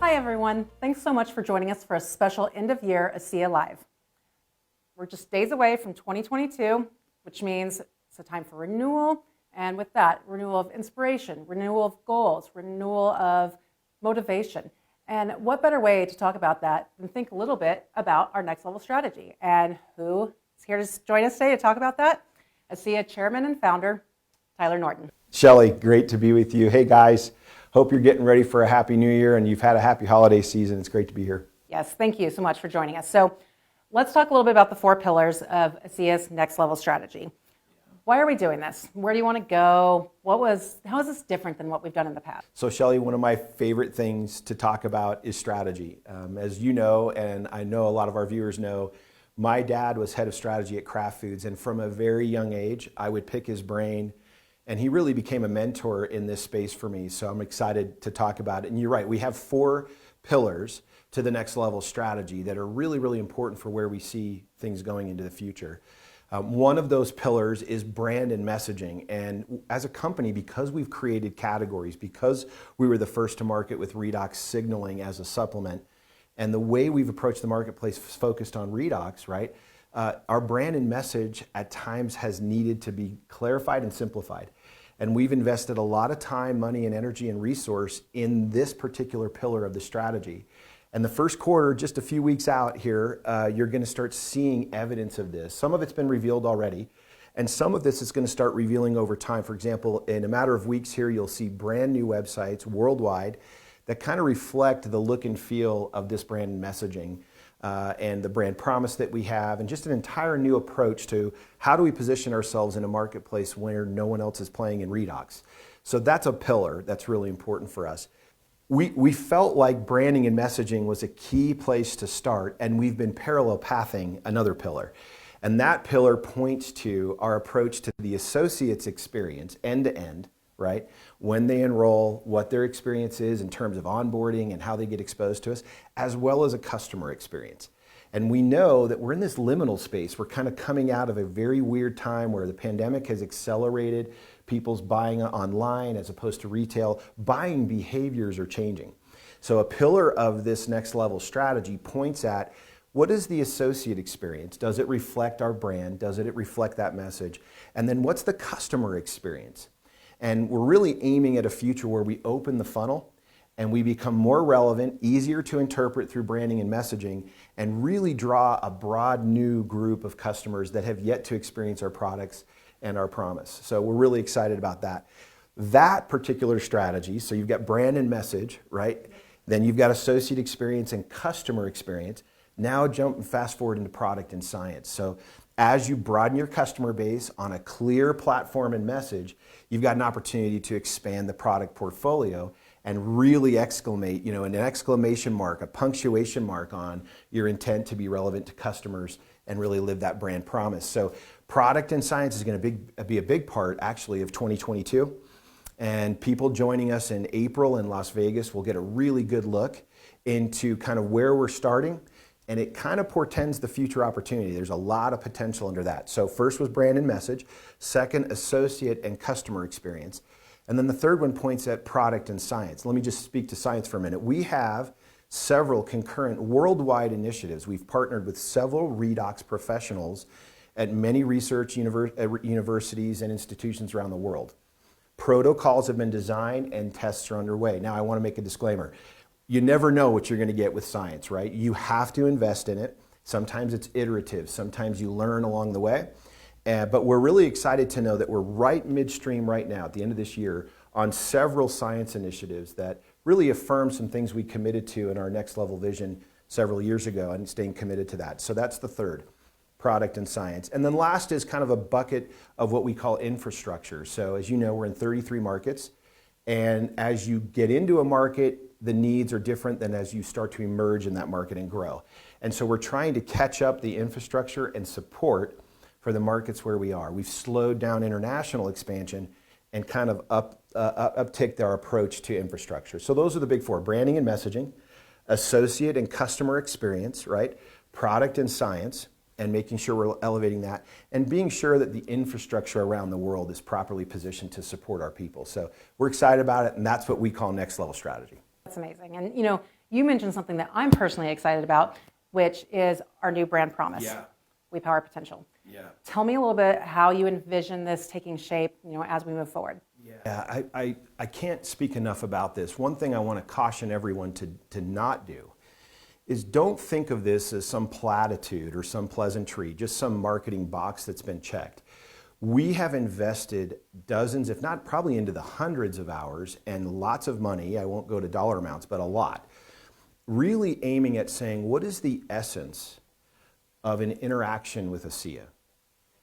Hi everyone, thanks so much for joining us for a special end of year ASEA Live. We're just days away from 2022, which means it's a time for renewal, and with that, renewal of inspiration, renewal of goals, renewal of motivation. And what better way to talk about that than think a little bit about our next level strategy. And who is here to join us today to talk about that? ASEA Chairman and Founder, Tyler Norton. Shelley, great to be with you. Hey guys, hope you're getting ready for a happy new year and you've had a happy holiday season. It's great to be here. Yes, thank you so much for joining us. So let's talk a little bit about the 4 pillars of ASEA's next level strategy. Why are we doing this? Where do you want to go? How is this different than what we've done in the past? So Shelley, one of my favorite things to talk about is strategy. As you know, and I know a lot of our viewers know, my dad was head of strategy at Kraft Foods, and from a very young age, I would pick his brain, and he really became a mentor in this space for me. So I'm excited to talk about it. And you're right, we have 4 pillars to the next level strategy that are really, really important for where we see things going into the future. One of those pillars is brand and messaging. And as a company, because we've created categories, because we were the first to market with redox signaling as a supplement, and the way we've approached the marketplace focused on redox, right? Our brand and message at times has needed to be clarified and simplified. And we've invested a lot of time, money, and energy and resource in this particular pillar of the strategy. And the first quarter, just a few weeks out here, you're going to start seeing evidence of this. Some of it's been revealed already, and some of this is going to start revealing over time. For example, in a matter of weeks here, you'll see brand new websites worldwide that kind of reflect the look and feel of this brand messaging and the brand promise that we have, and just an entire new approach to how do we position ourselves in a marketplace where no one else is playing in redox. So that's a pillar that's really important for us. We felt like branding and messaging was a key place to start, and we've been parallel pathing another pillar. And that pillar points to our approach to the associates experience, end to end, right? When they enroll, what their experience is in terms of onboarding and how they get exposed to us, as well as a customer experience. And we know that we're in this liminal space. We're kind of coming out of a very weird time where the pandemic has accelerated people's buying online as opposed to retail. Buying behaviors are changing. So a pillar of this next level strategy points at what is the associate experience? Does it reflect our brand? Does it reflect that message? And then what's the customer experience? And we're really aiming at a future where we open the funnel and we become more relevant, easier to interpret through branding and messaging, and really draw a broad new group of customers that have yet to experience our products and our promise. So we're really excited about that. That particular strategy, so you've got brand and message, right? Then you've got associate experience and customer experience. Now jump and fast forward into product and science. So as you broaden your customer base on a clear platform and message, you've got an opportunity to expand the product portfolio and really exclamate, an exclamation mark, a punctuation mark on your intent to be relevant to customers and really live that brand promise. So product and science is going to be a big part actually of 2022. And people joining us in April in Las Vegas will get a really good look into kind of where we're starting. And it kind of portends the future opportunity. There's a lot of potential under that. So first was brand and message. Second, associate and customer experience. And then the third one points at product and science. Let me just speak to science for a minute. We have several concurrent worldwide initiatives. We've partnered with several redox professionals at many research universities and institutions around the world. Protocols have been designed and tests are underway. Now I want to make a disclaimer. You never know what you're going to get with science, right? You have to invest in it. Sometimes it's iterative. Sometimes you learn along the way. But we're really excited to know that we're right midstream right now at the end of this year on several science initiatives that really affirm some things we committed to in our next level vision several years ago and staying committed to that. So that's the third, product and science. And then last is kind of a bucket of what we call infrastructure. So as you know, we're in 33 markets. And as you get into a market, the needs are different than as you start to emerge in that market and grow. And so we're trying to catch up the infrastructure and support for the markets where we are. We've slowed down international expansion and kind of upticked our approach to infrastructure. So those are the big 4, branding and messaging, associate and customer experience, right? Product and science, and making sure we're elevating that, and being sure that the infrastructure around the world is properly positioned to support our people. So we're excited about it, and that's what we call next level strategy. That's amazing. And You mentioned something that I'm personally excited about, which is our new brand promise. Yeah. We power potential. Yeah. Tell me a little bit how you envision this taking shape, as we move forward. Yeah, I can't speak enough about this. One thing I want to caution everyone to not do is don't think of this as some platitude or some pleasantry, just some marketing box that's been checked. We have invested dozens, if not probably into the hundreds of hours and lots of money, I won't go to dollar amounts, but a lot, really aiming at saying, what is the essence of an interaction with ASEA?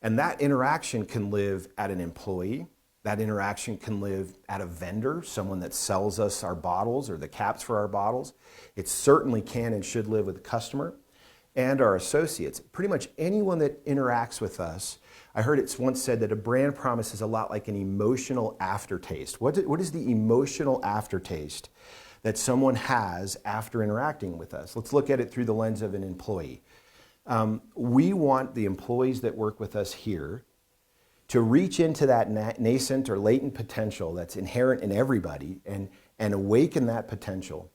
And that interaction can live at an employee. That interaction can live at a vendor, someone that sells us our bottles or the caps for our bottles. It certainly can and should live with the customer and our associates. Pretty much anyone that interacts with us. I heard it's once said that a brand promise is a lot like an emotional aftertaste. What is the emotional aftertaste that someone has after interacting with us? Let's look at it through the lens of an employee. We want the employees that work with us here to reach into that nascent or latent potential that's inherent in everybody and awaken that potential,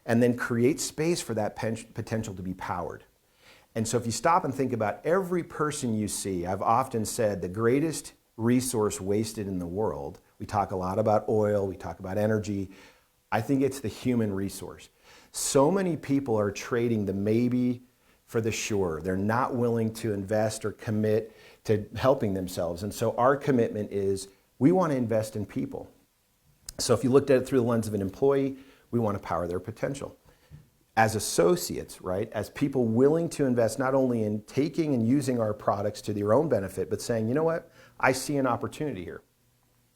and then create space for that potential to be powered. And so if you stop and think about every person you see, I've often said the greatest resource wasted in the world, we talk a lot about oil, we talk about energy, I think it's the human resource. So many people are trading the maybe for the sure. They're not willing to invest or commit to helping themselves. And so our commitment is we want to invest in people. So if you looked at it through the lens of an employee, we want to power their potential. As associates, right, as people willing to invest not only in taking and using our products to their own benefit, but saying, you know what, I see an opportunity here.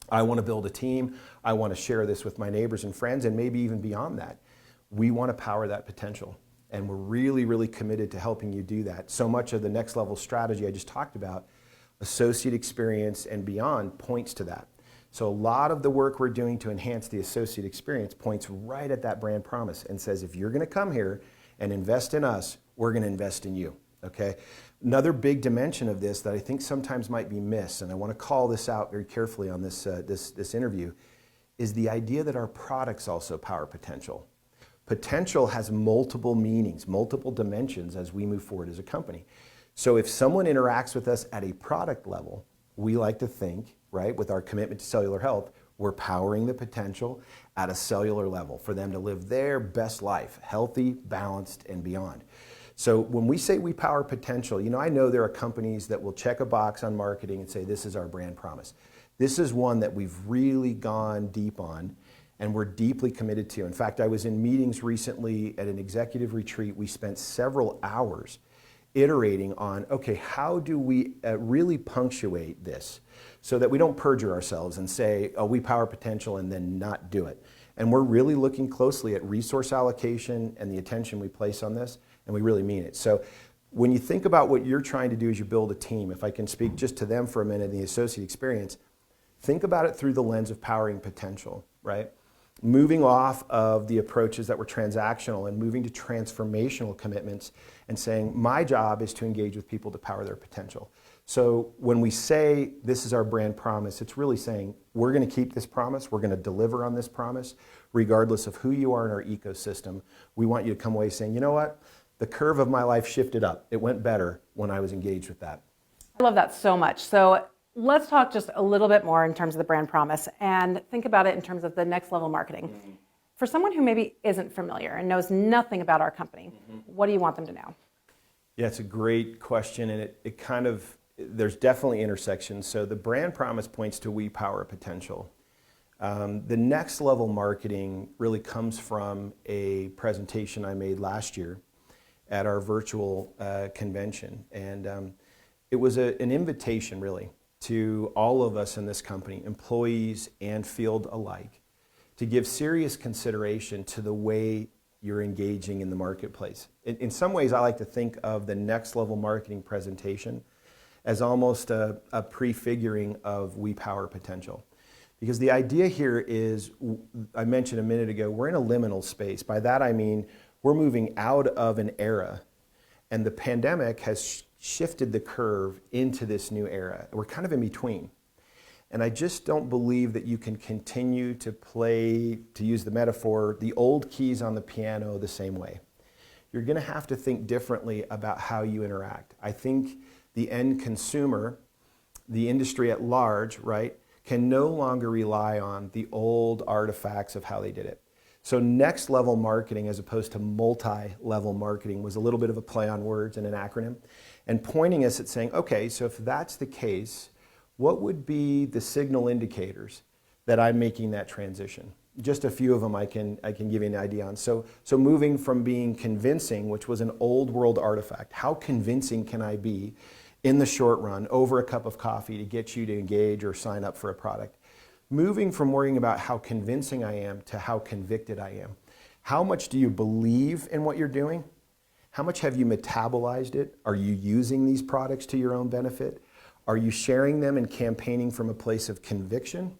I want to build a team. I want to share this with my neighbors and friends, and maybe even beyond that. We want to power that potential. And we're really, really committed to helping you do that. So much of the next level strategy I just talked about, associate experience and beyond, points to that. So a lot of the work we're doing to enhance the associate experience points right at that brand promise and says, if you're going to come here and invest in us, we're going to invest in you, okay? Another big dimension of this that I think sometimes might be missed, and I want to call this out very carefully on this interview, is the idea that our products also power potential. Potential has multiple meanings, multiple dimensions as we move forward as a company. So if someone interacts with us at a product level, we like to think, right, with our commitment to cellular health, we're powering the potential at a cellular level for them to live their best life, healthy, balanced, and beyond. So when we say we power potential, I know there are companies that will check a box on marketing and say, this is our brand promise. This is one that we've really gone deep on and we're deeply committed to. In fact, I was in meetings recently at an executive retreat. We spent several hours iterating on, okay, how do we really punctuate this so that we don't perjure ourselves and say, oh, we power potential and then not do it. And we're really looking closely at resource allocation and the attention we place on this, and we really mean it. So when you think about what you're trying to do as you build a team, if I can speak just to them for a minute, the associate experience, think about it through the lens of powering potential, right? Moving off of the approaches that were transactional and moving to transformational commitments and saying, my job is to engage with people to power their potential. So when we say this is our brand promise, it's really saying we're going to keep this promise, we're going to deliver on this promise, regardless of who you are in our ecosystem. We want you to come away saying, you know what? The curve of my life shifted up. It went better when I was engaged with that. I love that so much. So let's talk just a little bit more in terms of the brand promise and think about it in terms of the next level marketing. Mm-hmm. For someone who maybe isn't familiar and knows nothing about our company, what do you want them to know? Yeah, it's a great question, and it kind of, there's definitely intersections. So the brand promise points to we power potential. The next level marketing really comes from a presentation I made last year at our virtual convention. And it was an invitation really to all of us in this company, employees and field alike, to give serious consideration to the way you're engaging in the marketplace. In some ways, I like to think of the next level marketing presentation as almost a prefiguring of we power potential. Because the idea here is, I mentioned a minute ago, we're in a liminal space. By that I mean, we're moving out of an era, and the pandemic has shifted the curve into this new era. We're kind of in between. And I just don't believe that you can continue to play, to use the metaphor, the old keys on the piano the same way. You're going to have to think differently about how you interact. I think the end consumer, the industry at large, right, can no longer rely on the old artifacts of how they did it. So next level marketing as opposed to multi-level marketing was a little bit of a play on words and an acronym, and pointing us at saying, okay, so if that's the case, what would be the signal indicators that I'm making that transition? Just a few of them I can give you an idea on. So moving from being convincing, which was an old world artifact, how convincing can I be in the short run over a cup of coffee to get you to engage or sign up for a product? Moving from worrying about how convincing I am to how convicted I am. How much do you believe in what you're doing? How much have you metabolized it? Are you using these products to your own benefit? Are you sharing them and campaigning from a place of conviction?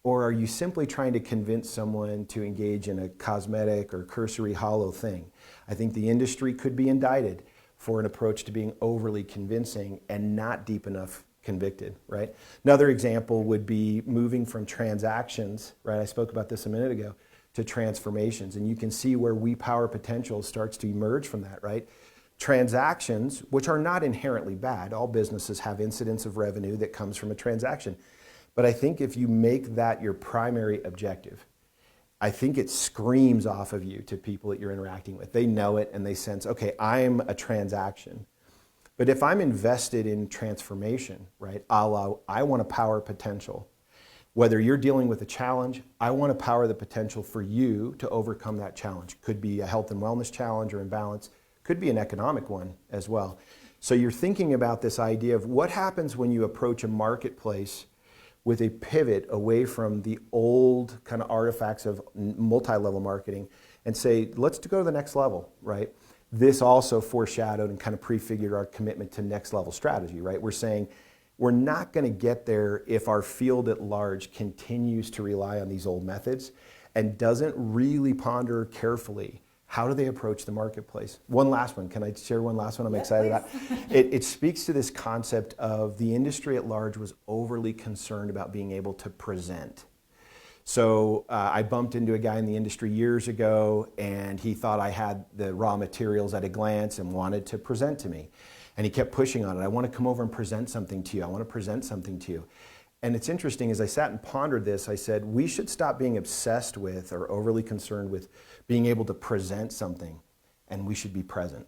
Or are you simply trying to convince someone to engage in a cosmetic or cursory hollow thing? I think the industry could be indicted for an approach to being overly convincing and not deep enough convicted, right? Another example would be moving from transactions, right? I spoke about this a minute ago, to transformations. And you can see where We Power Potential starts to emerge from that, right? Transactions, which are not inherently bad. All businesses have incidents of revenue that comes from a transaction. But I think if you make that your primary objective, I think it screams off of you to people that you're interacting with. They know it and they sense, okay, I'm a transaction. But if I'm invested in transformation, right, a la, I want to power potential. Whether you're dealing with a challenge, I want to power the potential for you to overcome that challenge. Could be a health and wellness challenge or imbalance. Could be an economic one as well. So you're thinking about this idea of what happens when you approach a marketplace with a pivot away from the old kind of artifacts of multi-level marketing and say, let's go to the next level, right? This also foreshadowed and kind of prefigured our commitment to next level strategy, right? We're saying we're not going to get there if our field at large continues to rely on these old methods and doesn't really ponder carefully how do they approach the marketplace. One last one. Can I share one last one I'm excited about? It speaks to this concept of the industry at large was overly concerned about being able to present. So I bumped into a guy in the industry years ago, and he thought I had the raw materials at a glance and wanted to present to me. And he kept pushing on it. I want to come over and present something to you. I want to present something to you. And it's interesting, as I sat and pondered this, I said, we should stop being obsessed with or overly concerned with being able to present something, and we should be present.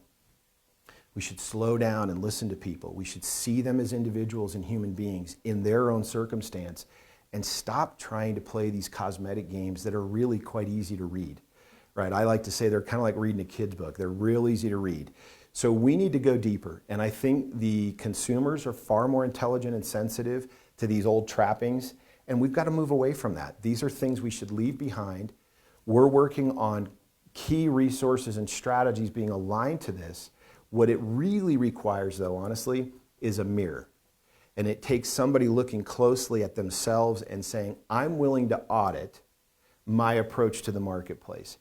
We should slow down and listen to people. We should see them as individuals and human beings in their own circumstance and stop trying to play these cosmetic games that are really quite easy to read, right? I like to say they're kind of like reading a kid's book. They're real easy to read. So we need to go deeper. And I think the consumers are far more intelligent and sensitive to these old trappings, and we've got to move away from that. These are things we should leave behind. We're working on key resources and strategies being aligned to this. What it really requires, though, honestly, is a mirror. And it takes somebody looking closely at themselves and saying, I'm willing to audit my approach to the marketplace.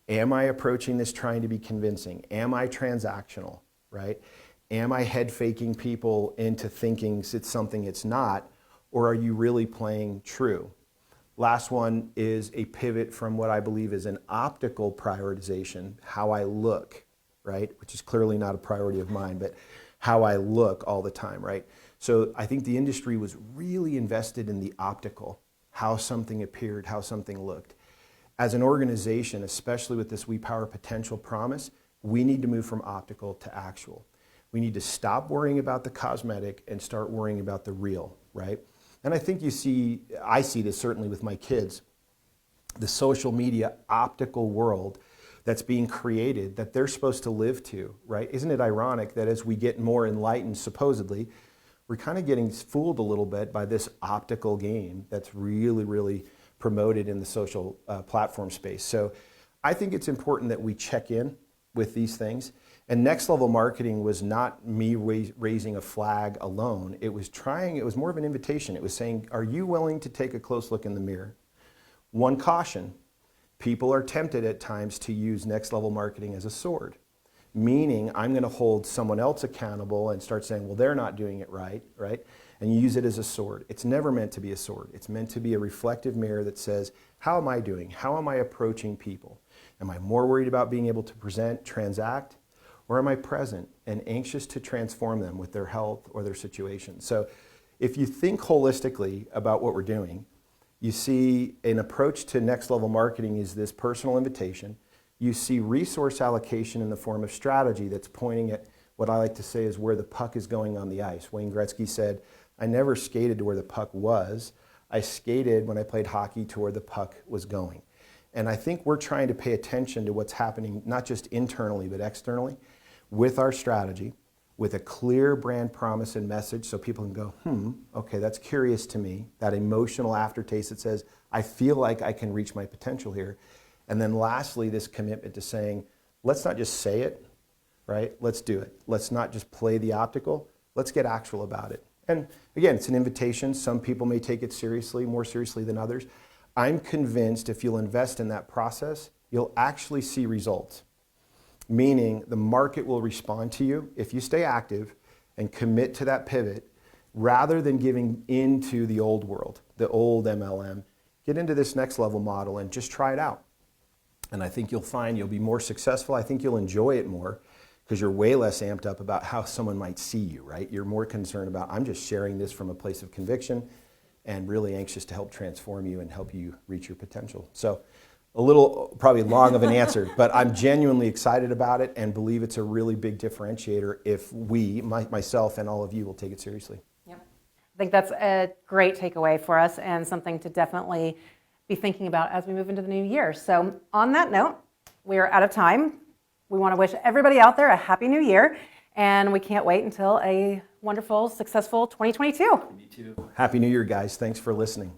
Am I approaching this trying to be convincing? Am I transactional, right? Am I head faking people into thinking it's something it's not? Or are you really playing true? Last one is a pivot from what I believe is an optical prioritization, how I look, right? Which is clearly not a priority of mine, but how I look all the time, right? So I think the industry was really invested in the optical, how something appeared, how something looked. As an organization, especially with this We Power Potential promise, we need to move from optical to actual. We need to stop worrying about the cosmetic and start worrying about the real, right? And I think I see this certainly with my kids, the social media optical world that's being created that they're supposed to live to, right? Isn't it ironic that as we get more enlightened, supposedly, we're kind of getting fooled a little bit by this optical game that's really, really promoted in the social platform space. So I think it's important that we check in with these things. And next level marketing was not me raising a flag alone. It was more of an invitation. It was saying, are you willing to take a close look in the mirror? One caution, people are tempted at times to use next level marketing as a sword, meaning I'm going to hold someone else accountable and start saying, well, they're not doing it right, right? and you use it as a sword. It's never meant to be a sword. It's meant to be a reflective mirror that says, how am I doing? How am I approaching people? Am I more worried about being able to present, transact, or am I present and anxious to transform them with their health or their situation? So if you think holistically about what we're doing, you see an approach to next level marketing is this personal invitation. You see resource allocation in the form of strategy that's pointing at what I like to say is where the puck is going on the ice. Wayne Gretzky said, I never skated to where the puck was. I skated when I played hockey to where the puck was going. And I think we're trying to pay attention to what's happening, not just internally, but externally, with our strategy, with a clear brand promise and message so people can go, okay, that's curious to me. That emotional aftertaste that says, I feel like I can reach my potential here. And then lastly, this commitment to saying, let's not just say it, right? Let's do it. Let's not just play the optical. Let's get actual about it. And again, it's an invitation. Some people may take it seriously, more seriously than others. I'm convinced if you'll invest in that process, you'll actually see results. Meaning the market will respond to you if you stay active and commit to that pivot rather than giving into the old world, the old MLM. Get into this next level model and just try it out. And I think you'll find you'll be more successful. I think you'll enjoy it more because you're way less amped up about how someone might see you, right? You're more concerned about, I'm just sharing this from a place of conviction and really anxious to help transform you and help you reach your potential. So a little, probably long of an answer, but I'm genuinely excited about it and believe it's a really big differentiator if we, myself and all of you, will take it seriously. Yep. I think that's a great takeaway for us and something to definitely be thinking about as we move into the new year. So on that note, we are out of time. We want to wish everybody out there a happy new year, and we can't wait until a wonderful, successful 2022. Me too. Happy New Year, guys. Thanks for listening.